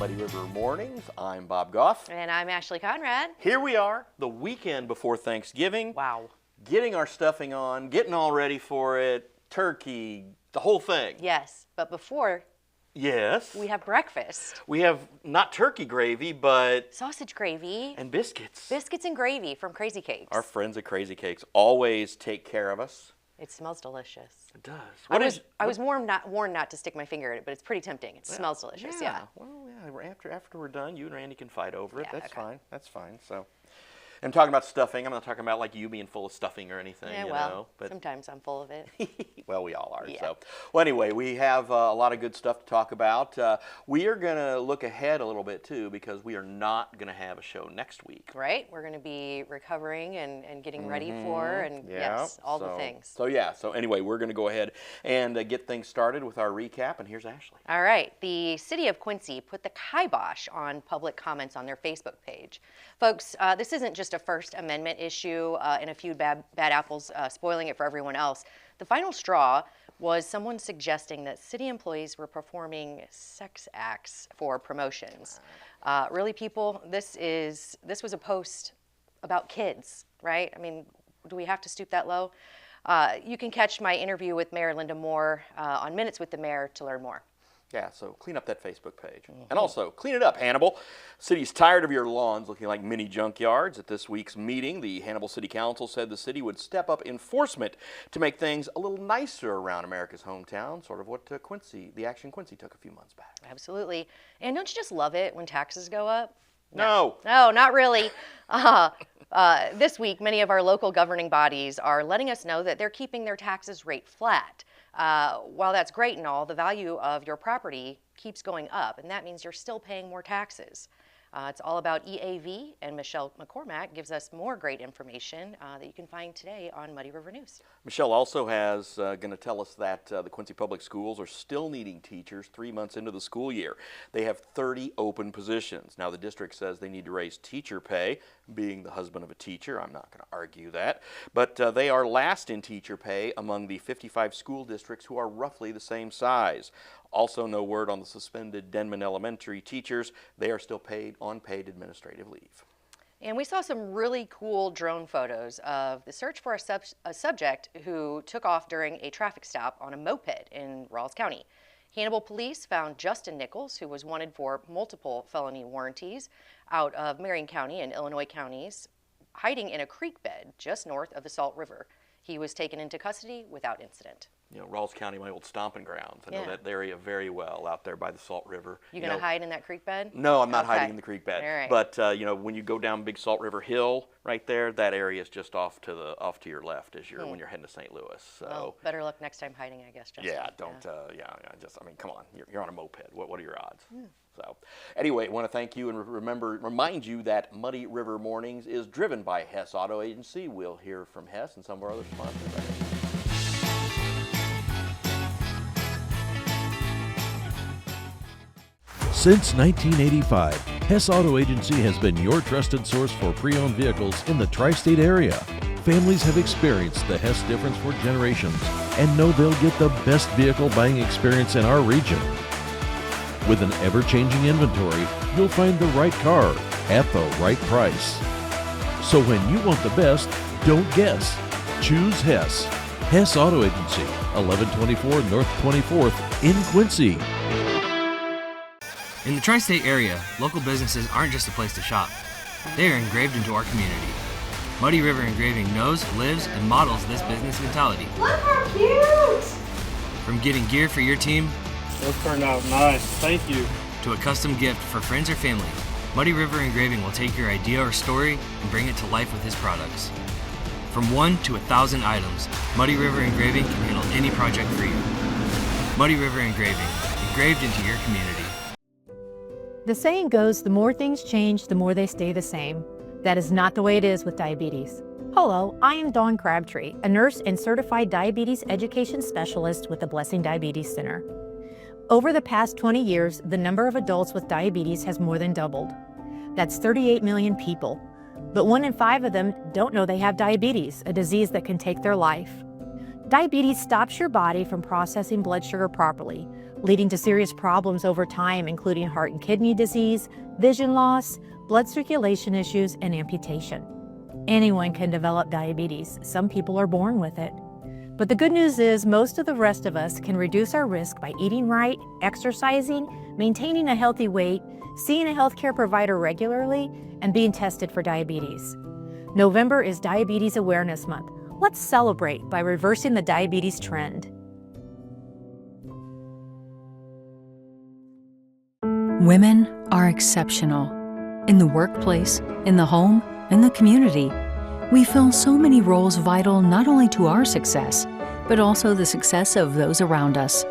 Muddy River Mornings. I'm Bob Gough. And I'm Ashley Conrad. Here we are, the weekend before Thanksgiving. Wow. Getting our stuffing on, getting all ready for it, turkey, the whole thing. Yes, but before, yes, we have breakfast. We have not turkey gravy, but sausage gravy. And biscuits. Biscuits and gravy from Crazy Cakes. Our friends at Crazy Cakes always take care of us. It smells delicious. It does. I was warned not to stick my finger in it, but it's pretty tempting. It smells delicious, yeah. Well, yeah, after we're done, you and Randy can fight over it. Yeah, That's okay. fine. That's fine. So, I'm talking about stuffing. I'm not talking about like you being full of stuffing or anything, Yeah, you well, know. But sometimes I'm full of it. well, we all are. Yeah. So, well, anyway, we have a lot of good stuff to talk about. We are going to look ahead a little bit too, because we are not going to have a show next week. Right? We're going to be recovering and getting ready for, and yes, all the things. So anyway, we're going to go ahead and get things started with our recap, and here's Ashley. All right. The city of Quincy put the kibosh on public comments on their Facebook page. Folks, this isn't just a First Amendment issue and a few bad apples spoiling it for everyone else. The final straw was someone suggesting that city employees were performing sex acts for promotions. Really, people, this was a post about kids, right? I mean, do we have to stoop that low? You can catch my interview with Mayor Linda Moore on Minutes with the Mayor to learn more. Yeah, so clean up that Facebook page. And also, clean it up, Hannibal. City's tired of your lawns looking like mini junkyards. At this week's meeting, the Hannibal City Council said the city would step up enforcement to make things a little nicer around America's hometown, sort of what the action Quincy took a few months back. Absolutely. And don't you just love it when taxes go up? No, not really. This week, many of our local governing bodies are letting us know that they're keeping their taxes rate flat. While that's great and all, the value of your property keeps going up, and that means you're still paying more taxes. It's all about EAV, and Michelle McCormack gives us more great information that you can find today on Muddy River News. Michelle also has going to tell us that the Quincy Public Schools are still needing teachers 3 months into the school year. They have 30 open positions. Now, the district says they need to raise teacher pay. Being the husband of a teacher, I'm not going to argue that. But they are last in teacher pay among the 55 school districts who are roughly the same size. Also, no word on the suspended Denman Elementary teachers. They are still paid on paid administrative leave. And we saw some really cool drone photos of the search for a subject who took off during a traffic stop on a moped in Rawls County. Hannibal police found Justin Nichols, who was wanted for multiple felony warranties out of Marion County and Illinois counties, hiding in a creek bed just north of the Salt River. He was taken into custody without incident. You know, Rawls County, my old stomping grounds. I know that area very well out there by the Salt River. You going to hide in that creek bed? No, I'm not hiding in the creek bed. All right. But you know, when you go down Big Salt River Hill, right there, that area is just off to your left as when you're heading to St. Louis. So well, better luck next time hiding, I guess. Justin. Yeah, don't. I mean, come on, you're on a moped. What are your odds? So, anyway, I want to thank you and remind you that Muddy River Mornings is driven by Hess Auto Agency. We'll hear from Hess and some of our other sponsors. Since 1985, Hess Auto Agency has been your trusted source for pre-owned vehicles in the tri-state area. Families have experienced the Hess difference for generations and know they'll get the best vehicle buying experience in our region. With an ever-changing inventory, you'll find the right car at the right price. So when you want the best, don't guess. Choose Hess. Hess Auto Agency, 1124 North 24th in Quincy. In the tri-state area, local businesses aren't just a place to shop. They are engraved into our community. Muddy River Engraving knows, lives, and models this business mentality. Look how cute! From getting gear for your team, those turned out nice, thank you, to a custom gift for friends or family, Muddy River Engraving will take your idea or story and bring it to life with his products. From 1 to 1,000 items, Muddy River Engraving can handle any project for you. Muddy River Engraving, engraved into your community. The saying goes, the more things change, the more they stay the same. That is not the way it is with diabetes. Hello, I am Dawn Crabtree, a nurse and certified diabetes education specialist with the Blessing Diabetes Center. Over the past 20 years, the number of adults with diabetes has more than doubled. That's 38 million people. But 1 in 5 of them don't know they have diabetes, a disease that can take their life. Diabetes stops your body from processing blood sugar properly, leading to serious problems over time, including heart and kidney disease, vision loss, blood circulation issues, and amputation. Anyone can develop diabetes. Some people are born with it. But the good news is most of the rest of us can reduce our risk by eating right, exercising, maintaining a healthy weight, seeing a healthcare provider regularly, and being tested for diabetes. November is Diabetes Awareness Month. Let's celebrate by reversing the diabetes trend. Women are exceptional. In the workplace, in the home, in the community, we fill so many roles vital not only to our success, but also the success of those around us.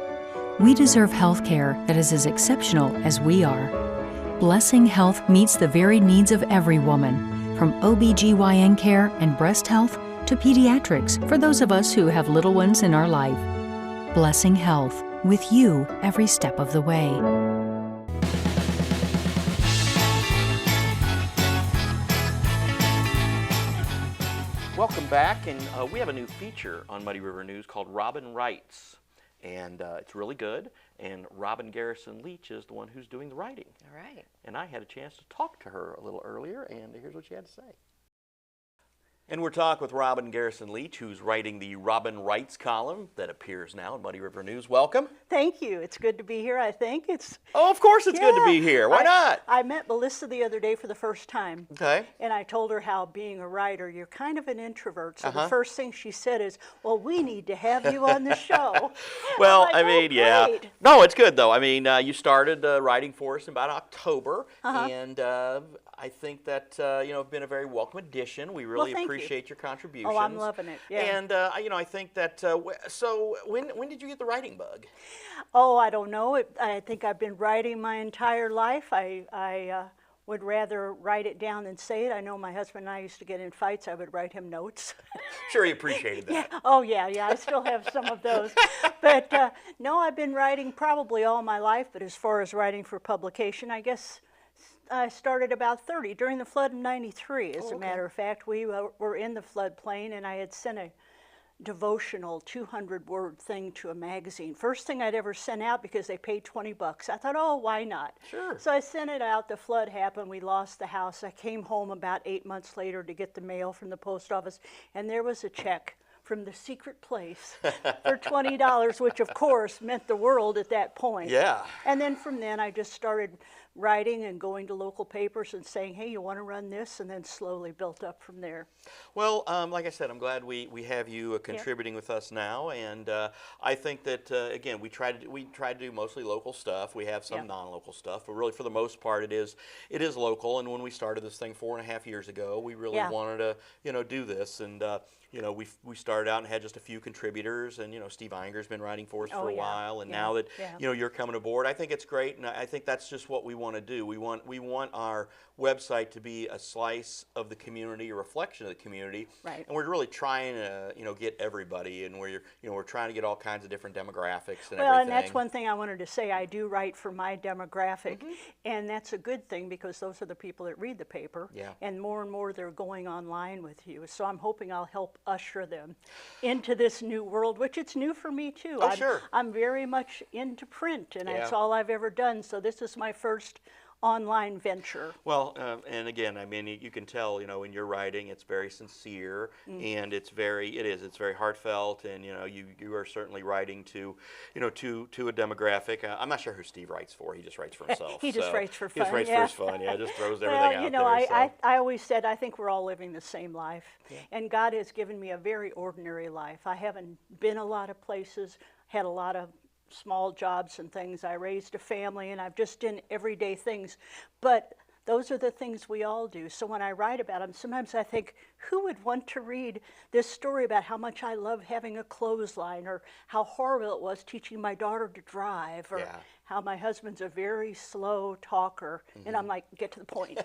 We deserve health care that is as exceptional as we are. Blessing Health meets the varied needs of every woman, from OBGYN care and breast health to pediatrics for those of us who have little ones in our life. Blessing Health, with you every step of the way. Welcome back, and we have a new feature on Muddy River News called Robin Writes, and it's really good, and Robin Garrison Leach is the one who's doing the writing. All right. And I had a chance to talk to her a little earlier, and here's what she had to say. And we're talking with Robin Garrison Leach, who's writing the Robin Writes column that appears now in Muddy River News. Welcome. Thank you. It's good to be here, I think. Oh, of course it's good to be here. Why not? I met Melissa the other day for the first time. Okay. And I told her how being a writer, you're kind of an introvert. So the first thing she said is, well, we need to have you on the show. Well, like, I mean, yeah. great. No, it's good, though. I mean, you started writing for us in about October, and I think that, it's been a very welcome addition. We really appreciate your contributions. Oh, I'm loving it, yeah. And, I think that, so when did you get the writing bug? Oh, I don't know. I think I've been writing my entire life. I would rather write it down than say it. I know my husband and I used to get in fights. I would write him notes. Sure, he appreciated that. Yeah. Oh, yeah. I still have some of those. But no, I've been writing probably all my life. But as far as writing for publication, I guess I started about 30 during the flood in '93. As a matter of fact, we were in the floodplain, and I had sent a devotional 200-word thing to a magazine. First thing I'd ever sent out because they paid $20. I thought, oh, why not? Sure. So I sent it out. The flood happened. We lost the house. I came home about 8 months later to get the mail from the post office, and there was a check from the secret place for $20, which of course meant the world at that point. Yeah. And then from then I just started writing and going to local papers and saying, hey, you want to run this? And then slowly built up from there. Well, like I said, I'm glad we have you contributing with us now, and I think that again we try to do mostly local stuff. We have some non-local stuff, but really for the most part it is local. And when we started this thing 4.5 years ago, we really wanted to do this, and we started out and had just a few contributors, and Steve Einger's been writing for us for a while, and now that you're coming aboard, I think it's great, and I think that's just what we want to do. We want our website to be a slice of the community, a reflection of the community, right. And we're really trying to get everybody, and we're trying to get all kinds of different demographics and well, everything. and that's one thing I wanted to say. I do write for my demographic, and that's a good thing because those are the people that read the paper, and more they're going online with you. So I'm hoping I'll help usher them into this new world, which it's new for me too. Oh, sure. I'm very much into print, and that's all I've ever done. So this is my first online venture. Well, and again, I mean, you can tell, in your writing, it's very sincere, and it's very heartfelt, and you are certainly writing to a demographic. I'm not sure who Steve writes for. He just writes for himself. He just writes for fun. He just writes for his fun. Yeah, just throws everything out there. I always said I think we're all living the same life, and God has given me a very ordinary life. I haven't been a lot of places, had a lot of small jobs and things. I raised a family, and I've just done everyday things. But those are the things we all do. So when I write about them, sometimes I think, who would want to read this story about how much I love having a clothesline, or how horrible it was teaching my daughter to drive, or how my husband's a very slow talker, and I'm like, get to the point.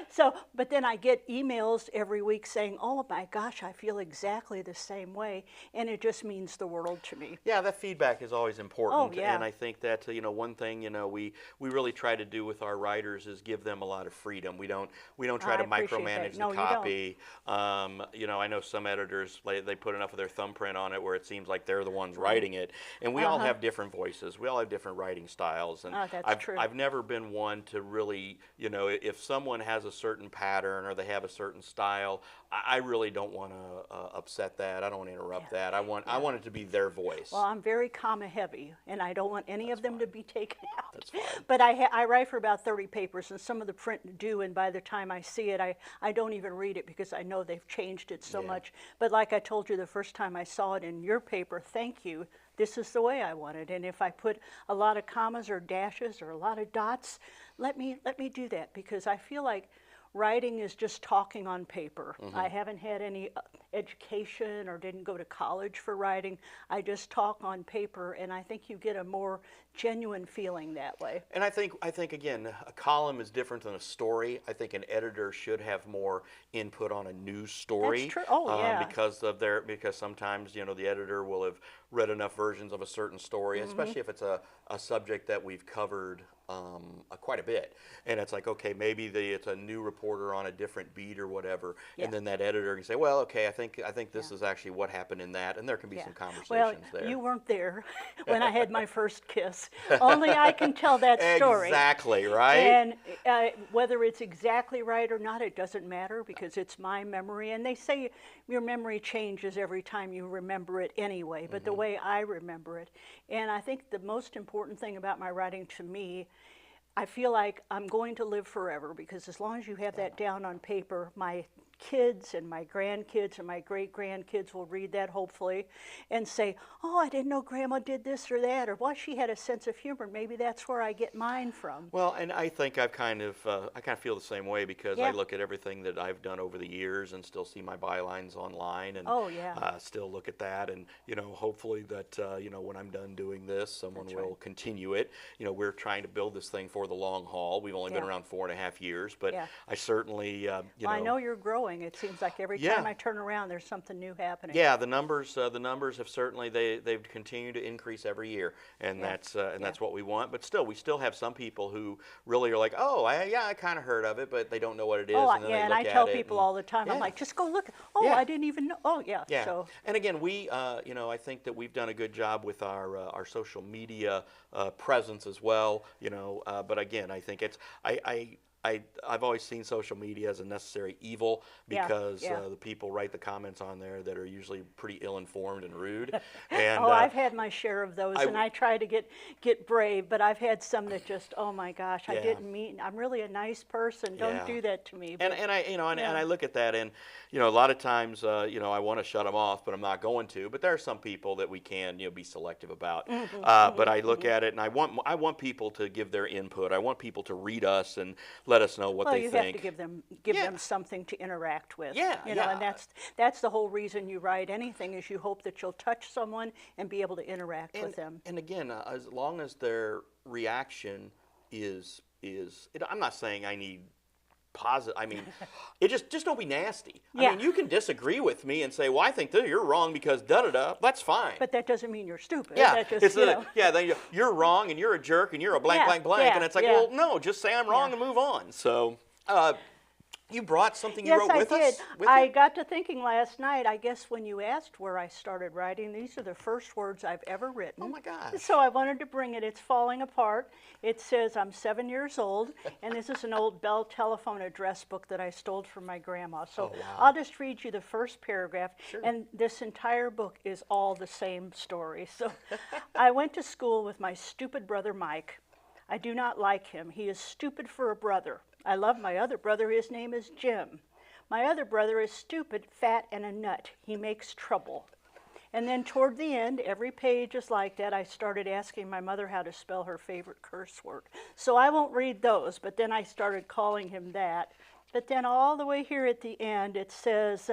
So, but then I get emails every week saying, oh my gosh, I feel exactly the same way, and it just means the world to me. Yeah, that feedback is always important. Oh, yeah. And I think that, one thing, we really try to do with our writers is give them a lot of freedom. We don't try to micromanage the copy. I know some editors, they put enough of their thumbprint on it where it seems like they're the ones writing it. And we all have different voices. We all have different writing styles. And I've never been one to really, if someone has a certain pattern or they have a certain style, I really don't want to upset that. I don't want to interrupt that. I want it to be their voice. Well, I'm very comma heavy, and I don't want any of them to be taken out. That's fine. But I write for about 30 papers, and some of the print do, and by the time I see it, I don't even read it because I know they've changed it so much. But like I told you the first time I saw it in your paper, thank you. This is the way I want it. And if I put a lot of commas or dashes or a lot of dots, let me do that, because I feel like writing is just talking on paper. I haven't had any education or didn't go to college for writing. I just talk on paper, and I think you get a more genuine feeling that way. And I think again, a column is different than a story. I think an editor should have more input on a news story. That's true. Oh, yeah. Because sometimes the editor will have read enough versions of a certain story, especially if it's a subject that we've covered quite a bit, and it's like, okay, maybe it's a new reporter on a different beat or whatever, and then that editor can say, well, okay, I think this is actually what happened in that, and there can be some conversations there. Well, you weren't there when I had my first kiss. Only I can tell that story. Exactly, right? And whether it's exactly right or not, it doesn't matter, because it's my memory, and they say your memory changes every time you remember it anyway, but the way I remember it. And I think the most important thing about my writing, to me, I feel like I'm going to live forever, because as long as you have that down on paper, my kids and my grandkids and my great-grandkids will read that, hopefully, and say, oh, I didn't know Grandma did this or that, or well, she had a sense of humor. Maybe that's where I get mine from. Well, and I think I kind of feel the same way, because I look at everything that I've done over the years and still see my bylines online, and still look at that, and hopefully that when I'm done doing this, someone will continue it. We're trying to build this thing for the long haul. We've only been around 4.5 years, but I certainly well, I know you're growing. It seems like every time I turn around, there's something new happening. Yeah, the numbers have certainly they've continued to increase every year, and that's what we want. But still, we still have some people who really are like, oh, I kind of heard of it, but they don't know what it is. And then and I tell people all the time, I'm like, just go look. Oh, I didn't even know. Oh, yeah. So. And again, we, I think that we've done a good job with our social media presence as well. But again, I think I've always seen social media as a necessary evil, because the people write the comments on there that are usually pretty ill-informed and rude. And I've had my share of those, and I try to get brave, but I've had some that just, oh my gosh, I didn't mean. I'm really a nice person. Don't do that to me. But, and I look at that, and a lot of times I want to shut them off, but I'm not going to. But there are some people that we can be selective about. But I look at it, and I want people to give their input. I want people to read us and let us know what they think. Well, you have to give them something to interact with. And that's the whole reason you write anything, is you hope that you'll touch someone and be able to interact with them. And again, as long as their reaction is I'm not saying I need positive. I mean, it just don't be nasty. I mean, you can disagree with me and say, well, I think that you're wrong because da-da-da. That's fine. But that doesn't mean you're stupid. Yeah, that just, then you're wrong and you're a jerk and you're a blank, blank, blank. And it's like, well, no, just say I'm wrong and move on. So you brought something you wrote with us? Yes, I did. I got to thinking last night, I guess when you asked where I started writing, these are the first words I've ever written. Oh, my gosh. So I wanted to bring it. It's falling apart. It says, I'm 7 years old, and this is an old Bell telephone address book that I stole from my grandma. So I'll just read you the first paragraph, and this entire book is all the same story. So I went to school with my stupid brother Mike. I do not like him. He is stupid for a brother. I love my other brother. His name is Jim. My other brother is stupid, fat, and a nut. He makes trouble. And then toward the end, every page is like that. I started asking my mother how to spell her favorite curse word. So I won't read those, but then I started calling him that. But then all the way here at the end, it says,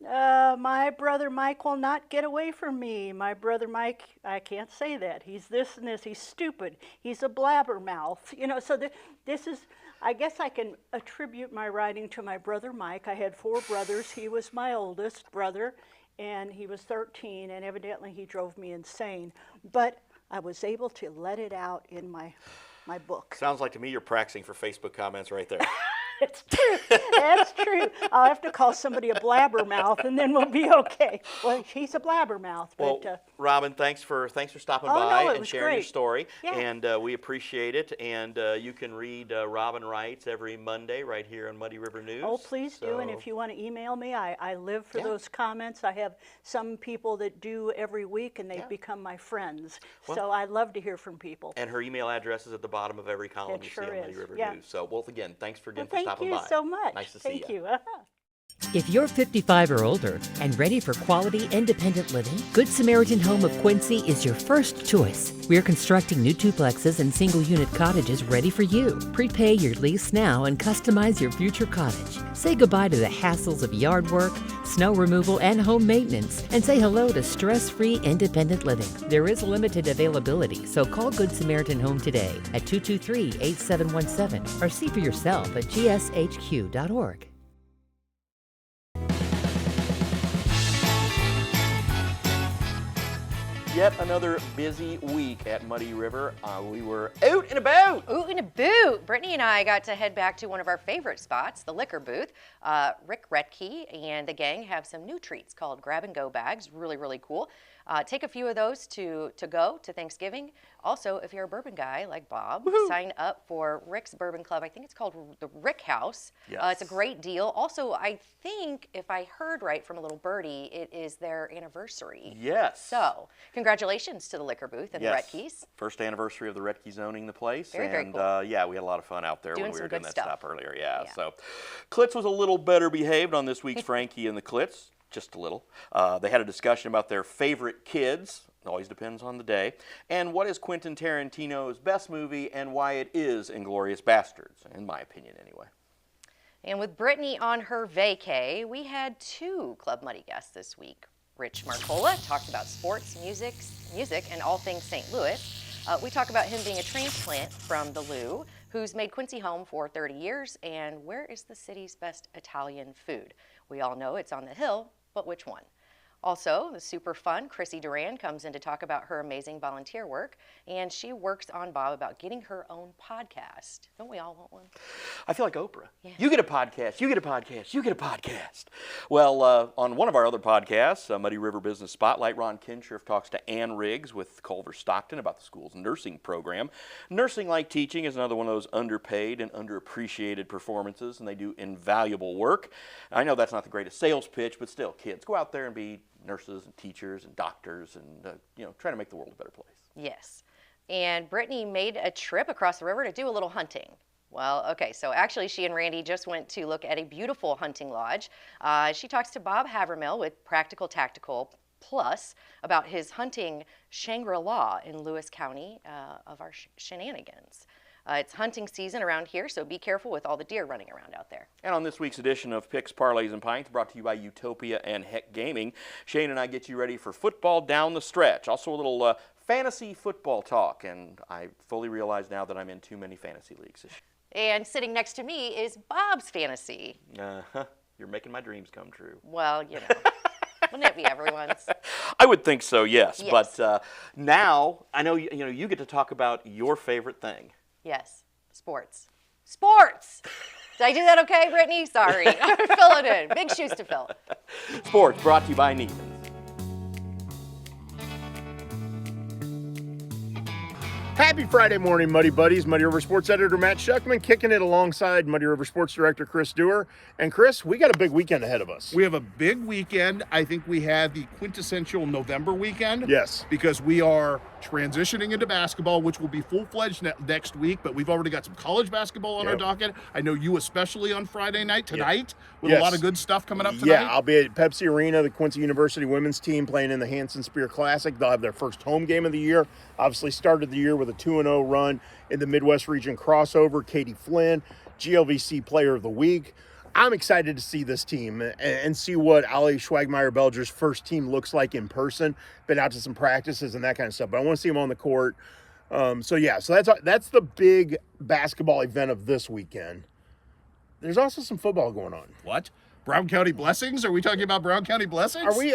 My brother Mike will not get away from me. My brother Mike, I can't say that. He's this and this. He's stupid. He's a blabbermouth. So this is, I guess I can attribute my writing to my brother Mike. I had 4 brothers. He was my oldest brother, and he was 13, and evidently he drove me insane. But I was able to let it out in my book. Sounds like to me you're practicing for Facebook comments right there. It's true. That's true. I'll have to call somebody a blabbermouth, and then we'll be okay. Well, he's a blabbermouth. Well, but, Robin, thanks for stopping Oh, by no, it and was sharing your great. story. Yeah. And we appreciate it. And you can read Robin Writes every Monday right here on Muddy River News. Oh, please do. And So- if you want to email me, I live for Yeah. those comments. I have some people that do every week, and they've become my friends. Well- So I love to hear from people. And her email address is at the bottom of every column It you sure see on Muddy is, River yeah. News. So, well, again, thanks for Well, stopping by. thank you so much. Nice to see Thank you. you. If you're 55 or older and ready for quality, independent living, Good Samaritan Home of Quincy is your first choice. We're constructing new duplexes and single-unit cottages ready for you. Prepay your lease now and customize your future cottage. Say goodbye to the hassles of yard work, snow removal, and home maintenance, and say hello to stress-free, independent living. There is limited availability, so call Good Samaritan Home today at 223-8717 or see for yourself at gshq.org. Yet another busy week at Muddy River. We were out and about. Ooh, and a boot. Brittany and I got to head back to one of our favorite spots, the liquor booth. Rick Retke and the gang have some new treats called grab and go bags. Really, really cool. Take a few of those to go to Thanksgiving. Also, if you're a bourbon guy like Bob, sign up for Rick's Bourbon Club. I think it's called the Rick House. Yes. It's a great deal. Also, I think, if I heard right from a little birdie, it is their anniversary. Yes. So, congratulations to the liquor booth and Yes. the Retkes. First anniversary of the Retkes owning the place. Very, very and cool. yeah, we had a lot of fun out there Doing when we some were doing good that stuff. stop earlier. Yeah. Yeah. So Klitz was a little better behaved on this week's Frankie and the Klitz. Just a little. They had a discussion about their favorite kids. It always depends on the day. And what is Quentin Tarantino's best movie and why it is Inglourious Bastards, in my opinion anyway. And with Brittany on her vacay, we had 2 Club Muddy guests this week. Rich Marcola talked about sports, music, and all things St. Louis. We talk about him being a transplant from the Lou, who's made Quincy home for 30 years, and where is the city's best Italian food? We all know it's on the hill, but which one? Also, the super fun Chrissy Duran comes in to talk about her amazing volunteer work, and she works on Bob about getting her own podcast. Don't we all want one? I feel like Oprah. Yeah. You get a podcast, you get a podcast, you get a podcast. Well, on one of our other podcasts, Muddy River Business Spotlight, Ron Kinshirf talks to Ann Riggs with Culver Stockton about the school's nursing program. Nursing like teaching is another one of those underpaid and underappreciated performances, and they do invaluable work. I know that's not the greatest sales pitch, but still, kids, go out there and be nurses and teachers and doctors and, try to make the world a better place. Yes. And Brittany made a trip across the river to do a little hunting. Well, okay, so actually she and Randy just went to look at a beautiful hunting lodge. She talks to Bob Havermill with Practical Tactical Plus about his hunting Shangri-La in Lewis County of our shenanigans. It's hunting season around here, so be careful with all the deer running around out there. And on this week's edition of Picks, Parlays, and Pints, brought to you by Utopia and Heck Gaming, Shane and I get you ready for football down the stretch. Also a little fantasy football talk, and I fully realize now that I'm in too many fantasy leagues. And sitting next to me is Bob's fantasy. You're making my dreams come true. Well, wouldn't it be everyone's? I would think so, yes. Yes. But now I know you get to talk about your favorite thing. Yes, sports. Sports! Did I do that okay, Brittany? Sorry. Fill it in. Big shoes to fill. Sports brought to you by Neiman's. Happy Friday morning, Muddy Buddies. Muddy River Sports Editor Matt Schuckman kicking it alongside Muddy River Sports Director Chris Duerr. And Chris, we got a big weekend ahead of us. We have a big weekend. I think we have the quintessential November weekend. Yes. Because we are transitioning into basketball, which will be full-fledged next week, but we've already got some college basketball on our docket. I know you especially on Friday night, tonight, with a lot of good stuff coming up tonight. Yeah, I'll be at Pepsi Arena, the Quincy University women's team playing in the Hanson Spear Classic. They'll have their first home game of the year. Obviously started the year with a 2-0 run in the Midwest Region crossover. Katie Flynn, GLVC Player of the Week. I'm excited to see this team and see what Ali Schwagmeyer-Belger's first team looks like in person. Been out to some practices and that kind of stuff, but I want to see him on the court. So that's the big basketball event of this weekend. There's also some football going on. What? Brown County Blessings? Are we talking about Brown County Blessings? Are we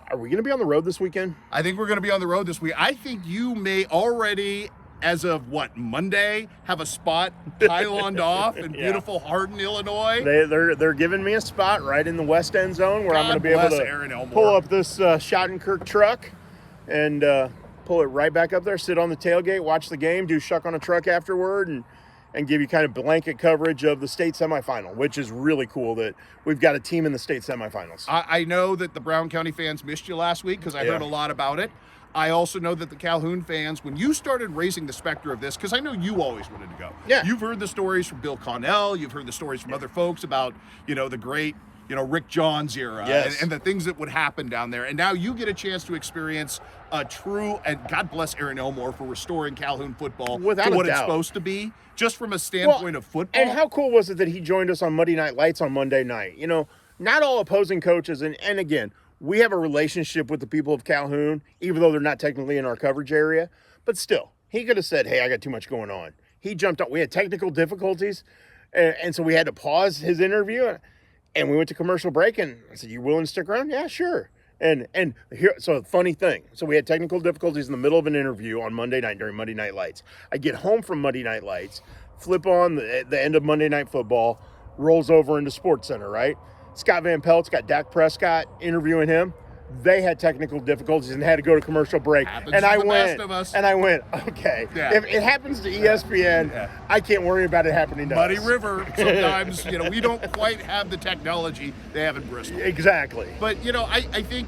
going to be on the road this weekend? I think we're going to be on the road this week. I think you may already, as of Monday, have a spot pyloned off in beautiful Hardin, Illinois. They're giving me a spot right in the west end zone where I'm going to be able to pull up this Schottenkirk truck and pull it right back up there, sit on the tailgate, watch the game, do Shuck on a Truck afterward, and give you kind of blanket coverage of the state semifinal, which is really cool that we've got a team in the state semifinals. I know that the Brown County fans missed you last week because I heard a lot about it. I also know that the Calhoun fans, when you started raising the specter of this, because I know you always wanted to go. Yeah. You've heard the stories from Bill Connell. You've heard the stories from other folks about, the great, Rick Johns era and the things that would happen down there. And now you get a chance to experience a true, and God bless Aaron Elmore for restoring Calhoun football to what it's supposed to be, just from a standpoint of football. And how cool was it that he joined us on Monday Night Lights on Monday night? Not all opposing coaches, and again, we have a relationship with the people of Calhoun, even though they're not technically in our coverage area. But still, he could have said, hey, I got too much going on. He jumped on. We had technical difficulties, and so we had to pause his interview. And we went to commercial break, and I said, you willing to stick around? Yeah, sure. And here, so funny thing. So we had technical difficulties in the middle of an interview on Monday night during Monday Night Lights. I get home from Monday Night Lights, flip on the end of Monday Night Football, rolls over into SportsCenter, right? Scott Van Pelt's got Dak Prescott interviewing him. They had technical difficulties and had to go to commercial break. I went, okay. Yeah. If it happens to ESPN, I can't worry about it happening to Muddy us. River, sometimes, we don't quite have the technology they have in Bristol. Exactly. But, I think,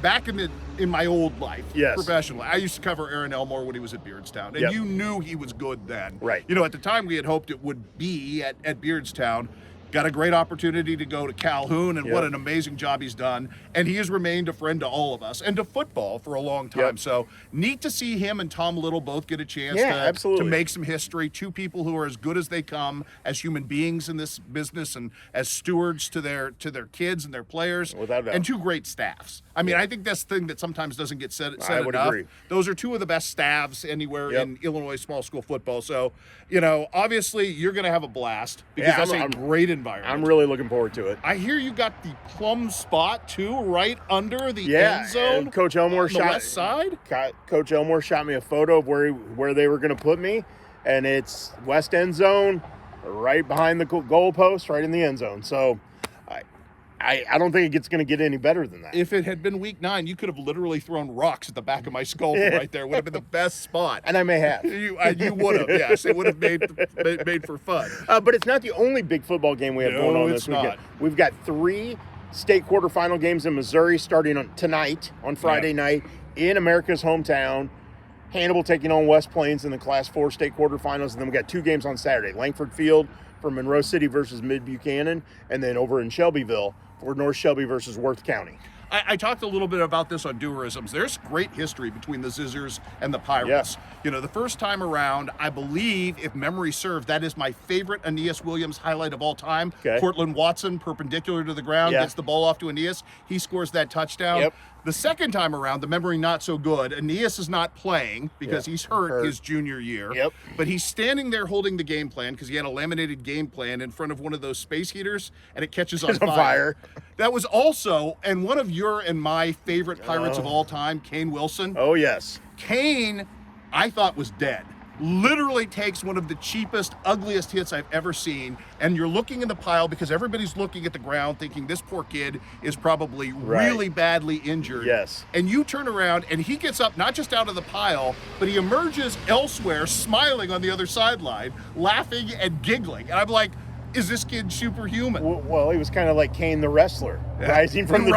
back in my old life, professionally, I used to cover Aaron Elmore when he was at Beardstown, and you knew he was good then. Right. At the time we had hoped it would be at Beardstown. Got a great opportunity to go to Calhoun, and what an amazing job he's done. And he has remained a friend to all of us and to football for a long time. So neat to see him and Tom Little both get a chance to make some history. Two people who are as good as they come as human beings in this business and as stewards to their kids and their players. Without doubt. And two great staffs. I mean, I think that's the thing that sometimes doesn't get said I would enough. agree. Those are two of the best staffs anywhere in Illinois small school football. So, obviously you're going to have a blast because that's a great environment. I'm really looking forward to it. I hear you got the plum spot too, right under the end zone. And Coach Elmore on the west side. Coach Elmore shot me a photo of where they were going to put me, and it's west end zone, right behind the goal post, right in the end zone. So, I don't think it's going to get any better than that. If it had been week 9, you could have literally thrown rocks at the back of my skull right there. Would have been the best spot. And I may have. You would have, yes. It would have made for fun. But it's not the only big football game we have going on this weekend. We've got 3 state quarterfinal games in Missouri starting tonight on Friday night in America's hometown. Hannibal taking on West Plains in the Class 4 state quarterfinals. And then we got 2 games on Saturday. Langford Field for Monroe City versus Mid-Buchanan. And then over in Shelbyville for North Shelby versus Worth County. I talked a little bit about this on Duerrisms. There's great history between the Zizzers and the Pirates. The first time around, I believe, if memory serves, that is my favorite Aeneas Williams highlight of all time. Cortland Watson, perpendicular to the ground, gets the ball off to Aeneas. He scores that touchdown. The second time around, the memory not so good. Aeneas is not playing because he's hurt his junior year. But he's standing there holding the game plan because he had a laminated game plan in front of one of those space heaters, and it catches on fire. That was also, and one of your and my favorite Pirates of all time, Kane Wilson. Oh, yes. Kane, I thought was dead. Literally takes one of the cheapest, ugliest hits I've ever seen, and you're looking in the pile because everybody's looking at the ground thinking this poor kid is probably really badly injured. And you turn around and he gets up not just out of the pile, but he emerges elsewhere smiling on the other sideline, laughing and giggling. And I'm like, is this kid superhuman? Well, he was kind of like Kane the wrestler, rising from the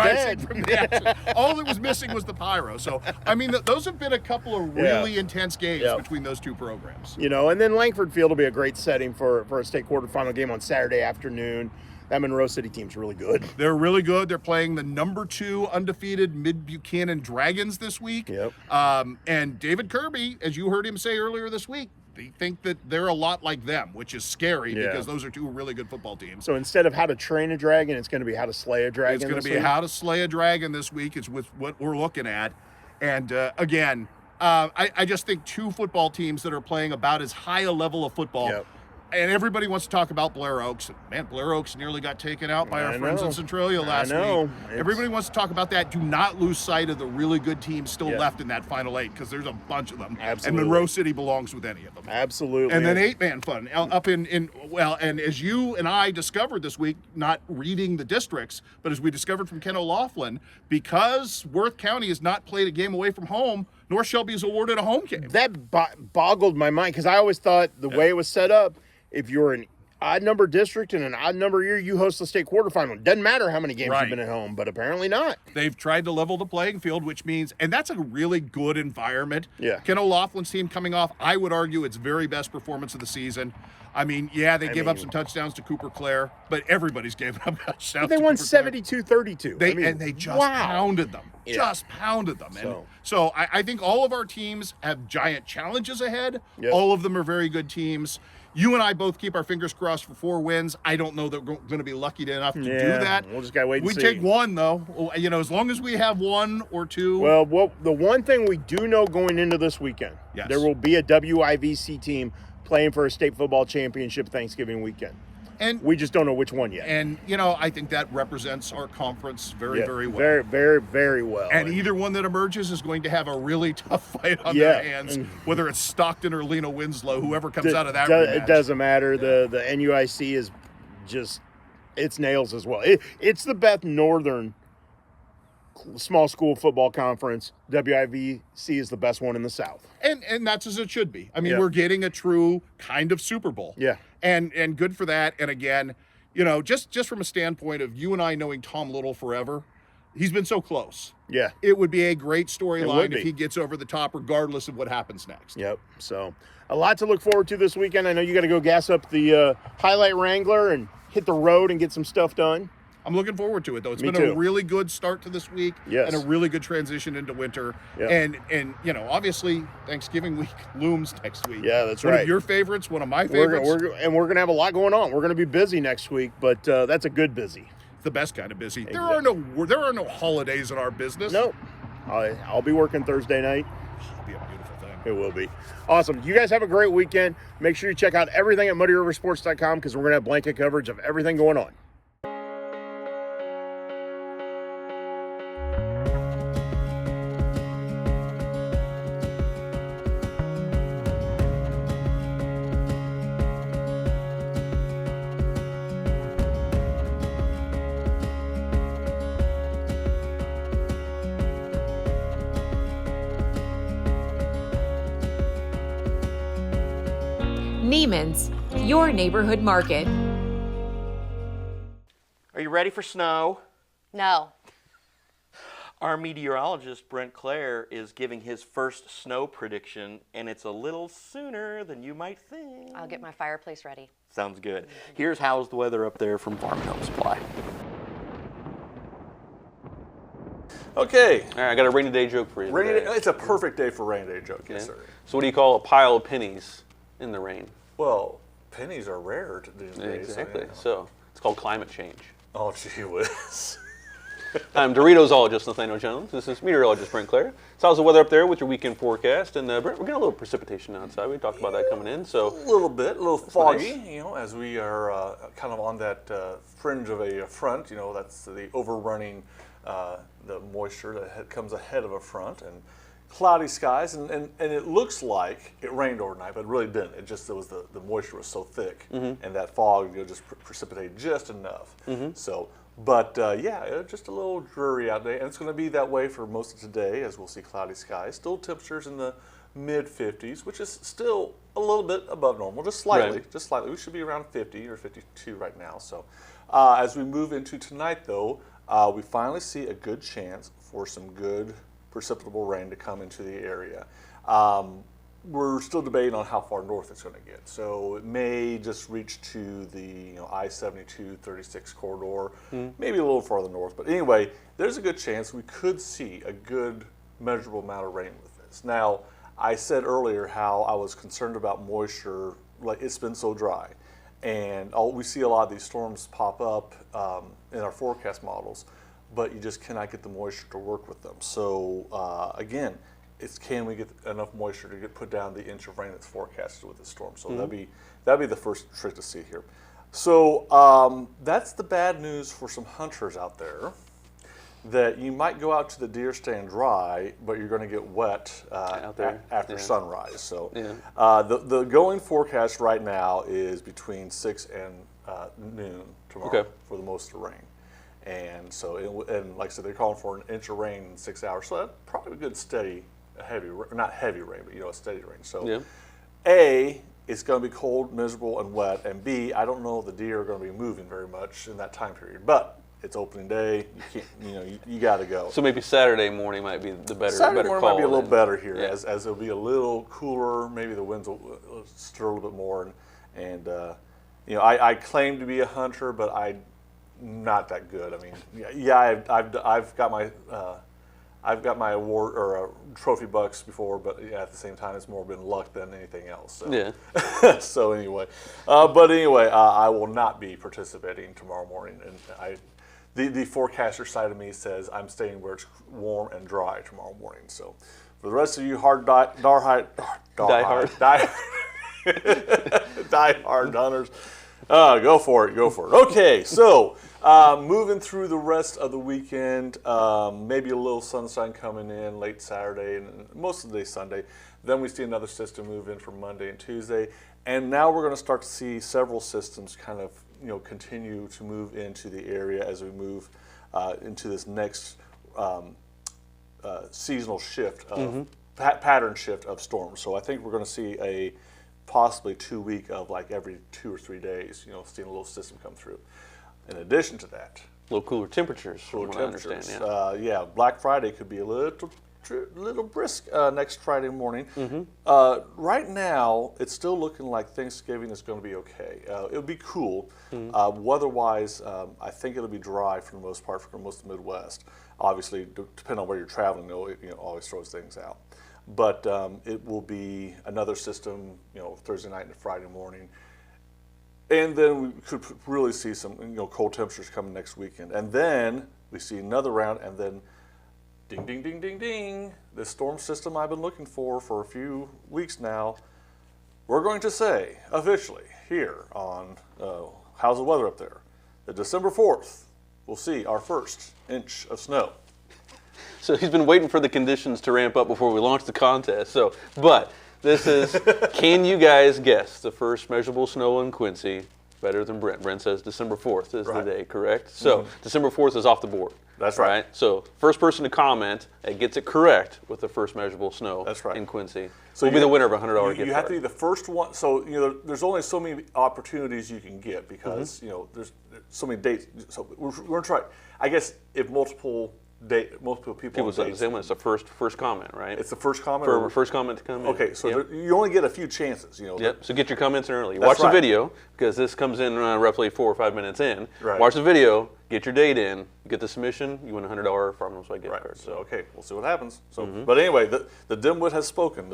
dead. All that was missing was the pyro. So, I mean, those have been a couple of really intense games between those two programs. And then Langford Field will be a great setting for a state quarterfinal game on Saturday afternoon. That Monroe City team's really good. They're really good. They're playing the number 2 undefeated Mid-Buchanan Dragons this week. And David Kirby, as you heard him say earlier this week, They think that they're a lot like them, which is scary Yeah. because those are two really good football teams. So instead of how to train a dragon, it's going to be how to slay a dragon. It's going to this be week? how to slay a dragon this week. It's with what we're looking at. And again, I just think two football teams that are playing about as high a level of football. Yep. And everybody wants to talk about Blair Oaks. Man, Blair Oaks nearly got taken out by our friends in Centralia last week. Everybody wants to talk about that. Do not lose sight of the really good teams still left in that Final Eight, because there's a bunch of them. Absolutely. And Monroe City belongs with any of them. Absolutely. And then 8-man fun up in well, and as you and I discovered this week, not reading the districts, but as we discovered from Ken O'Laughlin, because Worth County has not played a game away from home, North Shelby is awarded a home game. That boggled my mind, because I always thought the way it was set up, if you're an odd number district in an odd number year, you host the state quarterfinal. It doesn't matter how many games you've been at home, but apparently not. They've tried to level the playing field, which means, and that's a really good environment. Yeah. Ken O'Loughlin's team coming off, I would argue, its very best performance of the season. I mean, yeah, they gave up some touchdowns to Cooper Clare, but everybody's given up touchdowns. They won 72-32. And they just pounded them. Yeah. Just pounded them. And so I think all of our teams have giant challenges ahead. Yep. All of them are very good teams. You and I both keep our fingers crossed for 4 wins. I don't know that we're going to be lucky enough to do that. We'll just gotta wait and see. We take one, though. You know, as long as we have 1 or 2. Well, the one thing we do know going into this weekend, there will be a WIVC team playing for a state football championship Thanksgiving weekend. And we just don't know which one yet. And, you know, I think that represents our conference very, very well. Very, very, very well. And either one that emerges is going to have a really tough fight on their hands, whether it's Stockton or Lena Winslow, whoever comes out of that rematch. It doesn't matter. The NUIC is just, it's nails as well. It's the best northern small school football conference. WIVC is the best one in the South. And that's as it should be. I mean, we're getting a true kind of Super Bowl. Yeah. And good for that. And again, you know, just from a standpoint of you and I knowing Tom Little forever, he's been so close. Yeah. It would be a great storyline if he gets over the top, regardless of what happens next. Yep. So a lot to look forward to this weekend. I know you got to go gas up the Highlight Wrangler and hit the road and get some stuff done. I'm looking forward to it, though. It's been too. a really good start to this week and a really good transition into winter. Yep. And you know, obviously, Thanksgiving week looms next week. Yeah, that's one right. One of your favorites, one of my favorites. We're going to have a lot going on. We're going to be busy next week, but that's a good busy. The best kind of busy. Exactly. There are no holidays in our business. Nope. I'll be working Thursday night. It'll be a beautiful thing. It will be. Awesome. You guys have a great weekend. Make sure you check out everything at muddyriversports.com, because we're going to have blanket coverage of everything going on. Neiman's, your neighborhood market. Are you ready for snow? No. Our meteorologist Brent Clair is giving his first snow prediction, and it's a little sooner than you might think. I'll get my fireplace ready. Sounds good. Here's how's the weather up there from Farm and Home Supply. Okay. All right, I got a rainy day joke for you. Rainy day, it's a perfect day for rainy day joke, yes, sir. So what do you call a pile of pennies in the rain? Well, pennies are rare these days. Exactly. So it's called climate change. Oh, gee whiz. I'm Doritos-ologist Nathaniel Jones. This is meteorologist Brent Clair. So how's the weather up there with your weekend forecast? And Brent, we're getting a little precipitation outside. We talked about that coming in. So a little bit, a little foggy, nice. you know, as we are kind of on that fringe of a front. You know, that's the overrunning the moisture that comes ahead of a front, and cloudy skies, and it looks like it rained overnight, but it really didn't. It just, the moisture was so thick, and that fog, just precipitated just enough. So, but yeah, just a little dreary out there, and it's going to be that way for most of today, as we'll see cloudy skies. Still temperatures in the mid-50s, which is still a little bit above normal, just slightly. Right. Just slightly. We should be around 50 or 52 right now. So, as we move into tonight, though, we finally see a good chance for some good precipitable rain to come into the area. We're still debating on how far north it's going to get. So it may just reach to the I-72, 36 corridor, maybe a little farther north. But anyway, there's a good chance we could see a good measurable amount of rain with this. Now, I said earlier how I was concerned about moisture, like it's been so dry. And we see a lot of these storms pop up in our forecast models, but you just cannot get the moisture to work with them. So again, it's can we get enough moisture to put down the inch of rain that's forecasted with this storm? So that'd be the first trick to see here. So that's the bad news for some hunters out there, that you might go out to the deer stand dry, but you're going to get wet after sunrise. So the going forecast right now is between 6 and noon tomorrow for the most of the rain. And so, and like I said, they're calling for an inch of rain in 6 hours. So that's probably a good steady, not heavy rain, but a steady rain. So A, it's going to be cold, miserable, and wet. And B, I don't know if the deer are going to be moving very much in that time period. But it's opening day. You can't, you got to go. So maybe Saturday morning might be the better. Saturday morning call might be a little better here, as it'll be a little cooler. Maybe the winds will stir a little bit more, and I claim to be a hunter, but I'm not that good. I mean, I've got my award or trophy bucks before, but at the same time, it's more been luck than anything else. So. So anyway, I will not be participating tomorrow morning, and the forecaster side of me says I'm staying where it's warm and dry tomorrow morning. So for the rest of you die-hard hunters, go for it. Okay, so moving through the rest of the weekend, maybe a little sunshine coming in late Saturday and most of the day Sunday. Then we see another system move in for Monday and Tuesday. And now we're going to start to see several systems kind of continue to move into the area as we move into this next seasonal shift of pattern shift of storms. So I think we're going to see a possibly 2 week of like every 2 or 3 days, seeing a little system come through. In addition to that, a little cooler temperatures. I understand. Black Friday could be a little brisk next Friday morning. Right now, it's still looking like Thanksgiving is going to be okay. It'll be cool. Weather-wise, I think it'll be dry for the most part for most of the Midwest. Obviously, depending on where you're traveling, it always throws things out. But it will be another system, Thursday night and Friday morning. And then we could really see some cold temperatures coming next weekend. And then we see another round, and then ding, ding, ding, ding, ding, this storm system I've been looking for a few weeks now, we're going to say officially here on How's the Weather Up There, that December 4th, we'll see our first inch of snow. So he's been waiting for the conditions to ramp up before we launch the contest. But this is, can you guys guess the first measurable snow in Quincy? Better than Brent. Brent says December 4th is the day, correct? So December 4th is off the board. That's right. So first person to comment that gets it correct with the first measurable snow in Quincy will be the winner of a $100 gift card. You have to be the first one. So there's only so many opportunities you can get because there's so many dates. So we're going to try. I guess if multiple people say the same one. It's the first comment, right? It's the first comment. First comment to come in. Okay, so you only get a few chances. So get your comments in early. Watch the video because this comes in roughly 4 or 5 minutes in. Right. Watch the video. Get your date in. Get the submission. You win a $100 Farmers Way gift card. So okay, we'll see what happens. So, but anyway, the dimwit has spoken.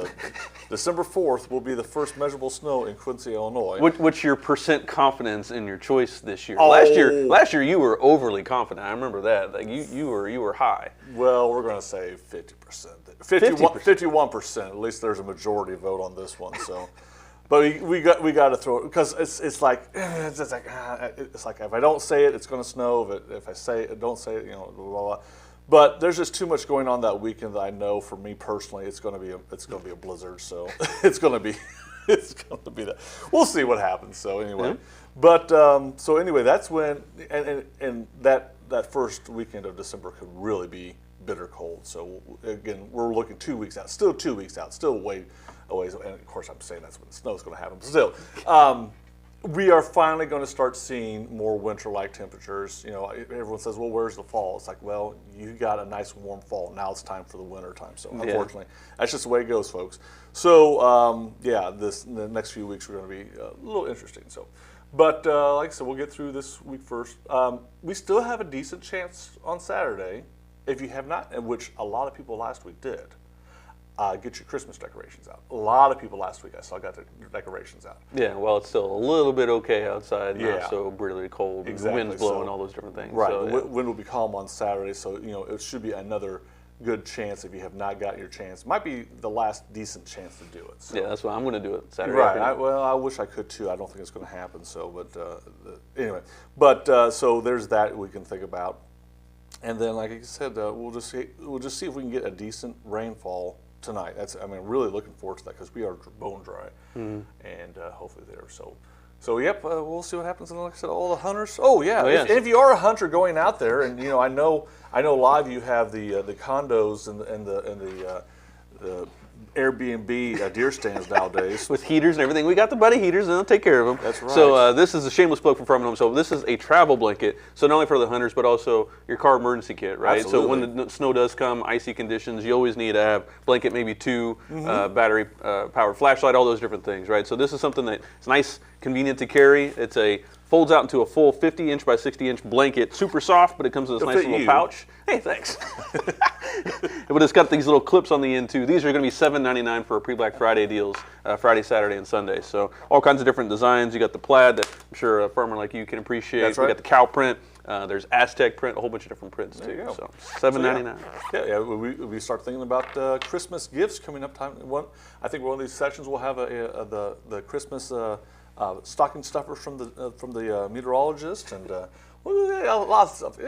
December 4th will be the first measurable snow in Quincy, Illinois. What's your percent confidence in your choice this year? Last year you were overly confident. I remember that. Like you were high. Well, we're going to say 50%. 51%. At least there's a majority vote on this one. So. But we got to throw it because it's like if I don't say it, it's going to snow. If I say it, don't say it, blah, blah, blah. But there's just too much going on that weekend that I know for me personally, it's going to be a blizzard. So it's going to be that. We'll see what happens. So anyway, but so anyway, that's when and that first weekend of December could really be bitter cold. So again, we're looking 2 weeks out. Still 2 weeks out. Still way away. And of course, I'm saying that's when the snow's going to happen. But still, we are finally going to start seeing more winter-like temperatures. Everyone says, "Well, where's the fall?" It's like, well, you got a nice warm fall. Now it's time for the winter time. So unfortunately, that's just the way it goes, folks. So the next few weeks are going to be a little interesting. So, but like I said, we'll get through this week first. We still have a decent chance on Saturday. If you have not, which a lot of people last week did, get your Christmas decorations out. A lot of people last week I saw got their decorations out. Yeah, well, it's still a little bit okay outside, Yeah. not so brutally cold, Exactly. the wind's blowing, all those different things. Right, So, the yeah. wind will be calm on Saturday, so it should be another good chance if you have not gotten your chance. Might be the last decent chance to do it. So. Yeah, that's why I'm going to do it Saturday. Right. afternoon. I wish I could too. I don't think it's going to happen. So, but anyway, but so there's that we can think about, and then like I said, we'll just see if we can get a decent rainfall tonight. Really looking forward to that because we are bone dry, and hopefully there. So yep, we'll see what happens. And like I said, all the hunters. Oh yeah, yes. if you are a hunter going out there, and I know live you have the condos and the Airbnb deer stands nowadays with heaters and everything. We got the buddy heaters, and they'll take care of them. That's right. So this is a shameless plug for Farm and Home. So this is a travel blanket. So not only for the hunters, but also your car emergency kit, right? Absolutely. So when the snow does come, icy conditions, you always need to have blanket, maybe two, battery powered flashlight, all those different things, right? So this is something that it's nice, convenient to carry. It's folds out into a full 50-inch by 60-inch blanket, super soft, but it comes in this nice little pouch. Hey, thanks. But it's got these little clips on the end too. These are going to be $7.99 for pre-Black Friday deals, Friday, Saturday, and Sunday. So all kinds of different designs. You got the plaid that I'm sure a farmer like you can appreciate. That's right. We got the cow print. There's Aztec print, a whole bunch of different prints too. So $7.99. Yeah, we start thinking about Christmas gifts coming up. I think one of these sessions will have the Christmas stocking stuffers from the meteorologist and a lot of stuff.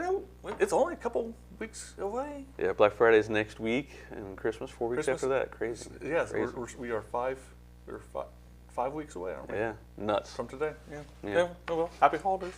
It's only a couple weeks away. Yeah, Black Friday's next week, and Christmas 4 weeks after that. Crazy. Yes, Crazy. we are 5 weeks away, aren't we? Yeah, nuts. From today. Yeah. Oh well, happy holidays.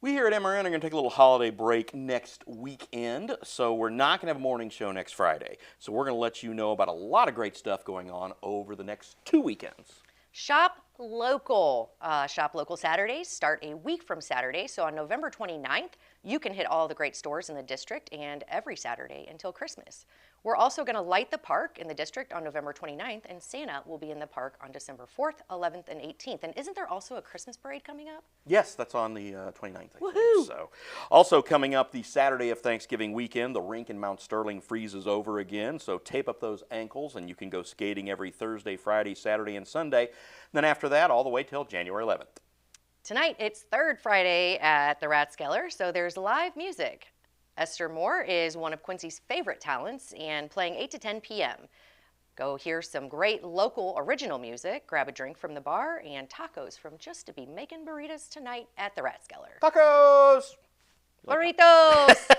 We here at MRN are going to take a little holiday break next weekend, so we're not going to have a morning show next Friday. So we're going to let you know about a lot of great stuff going on over the next 2 weekends. Shop local. Shop local Saturdays start a week from Saturday. So on November 29th, you can hit all the great stores in the district and every Saturday until Christmas. We're also going to light the park in the district on November 29th, and Santa will be in the park on December 4th, 11th, and 18th. And isn't there also a Christmas parade coming up? Yes, that's on the 29th. Woohoo! So, also coming up the Saturday of Thanksgiving weekend, the rink in Mount Sterling freezes over again. So tape up those ankles, and you can go skating every Thursday, Friday, Saturday, and Sunday. Then after that, all the way till January 11th. Tonight, it's third Friday at the Rathskeller, so there's live music. Esther Moore is one of Quincy's favorite talents and playing 8 to 10 p.m. Go hear some great local original music, grab a drink from the bar, and tacos from Just to Be Making Burritos tonight at the Rathskeller. Tacos! Burritos!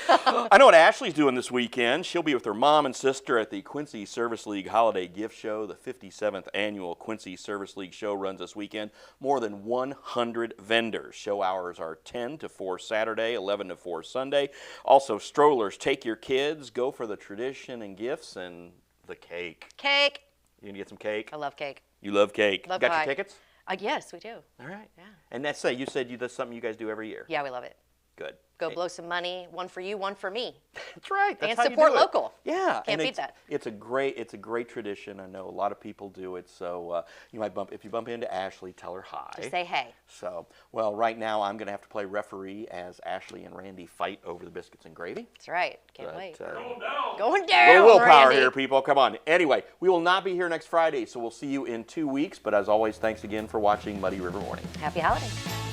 I know what Ashley's doing this weekend. She'll be with her mom and sister at the Quincy Service League Holiday Gift Show. The 57th annual Quincy Service League show runs this weekend. More than 100 vendors. Show hours are 10 to 4 Saturday, 11 to 4 Sunday. Also, strollers. Take your kids. Go for the tradition and gifts and the cake. Cake. You gonna get some cake? I love cake. You love cake. Love Got pie. your tickets? Yes, we do. All right. Yeah. And that's that's something you guys do every year. Yeah, we love it. Good. Go blow some money, one for you, one for me. That's right. That's and how you support do it. local. Yeah. Can't beat that. It's a great tradition. I know a lot of people do it. So you might if you bump into Ashley, tell her hi. Just say hey. So, well, right now I'm going to have to play referee as Ashley and Randy fight over the biscuits and gravy. That's right. Can't wait. Going down. A little willpower Randy. here, people. Come on. Anyway, we will not be here next Friday, so we'll see you in 2 weeks. But as always, thanks again for watching Muddy River Morning. Happy holidays.